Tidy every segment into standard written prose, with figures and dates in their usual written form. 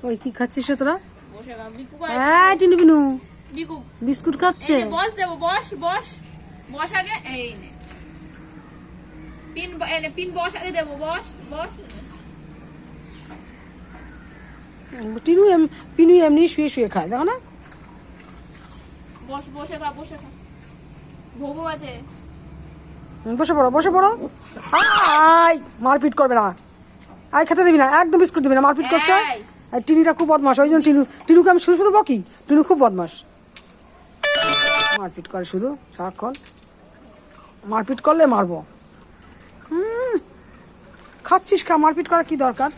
ওই কি খাচ্ছিস রে তোরা? বসে গা বিকু হ্যাঁ টিনু বিনু বিকু বিস্কুট খাচ্ছে। এই যে বস দেবো, বস বস বস আগে, এই নে পিন, পিন বস আগে দেবো, বস বস। পিনু এমনি শুয়ে শুয়ে খায়, দেখো না? বস, বসে খা, বসে খা, ভোগও আছে। বসে পড়ো বসে পড়ো। আয় মারপিট করবে না, আয় খেতে দিবি না, একদম বিস্কুট দিবি না, মারপিট করছে। এই, আর টিনিটা খুব বদমাস, ওই জন্য টিনুকে আমি শুধু শুধু বকি। টিনু খুব বদমাস, মারপিট করে শুধু সারাক্ষণ। মারপিট করলে মারবো। খাচ্ছিস খা, মারপিট করার কি দরকার?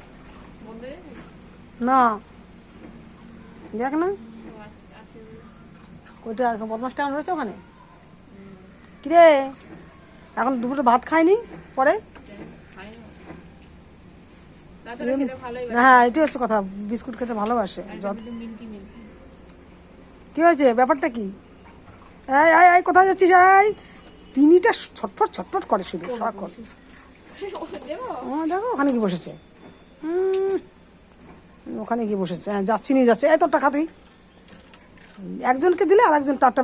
বন্ধ হয়ে না দেখ না আছে। ওইটা আর বদমাসটা আমার রয়েছে ওখানে। কিরে এখন দুপুরে ভাত খাইনি, পরে তাছাড়া খেতে ভালোই লাগে। হ্যাঁ এটাই হচ্ছে কথা, বিস্কুট খেতে ভালোবাসে। Milky milky. কি হয়েছে, ব্যাপারটা কি? এই আয় আয়, কোথায় যাচ্ছিস? এই টিনিটা ছটফট ছটফট করে শুধু সারাক্ষণ। দেবো দেখো ওখানে কি বসেছে, ওখানে কি বসেছে। হ্যাঁ যাচ্ছি নিয়ে যাচ্ছে। এই তোরটা খা তুই, একজনকে দিলে আর একজন তারটা।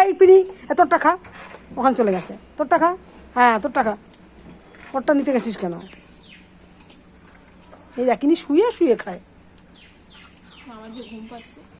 এই পিনি এ তোরটা খা, ওখানে চলে গেছে। তোরটা খা, হ্যাঁ তোরটা খা। ওরটা নিতে গেছিস কেন? এই দেখিনি শুয়ে শুয়ে খায়। আমার যে ঘুম পাচ্ছে।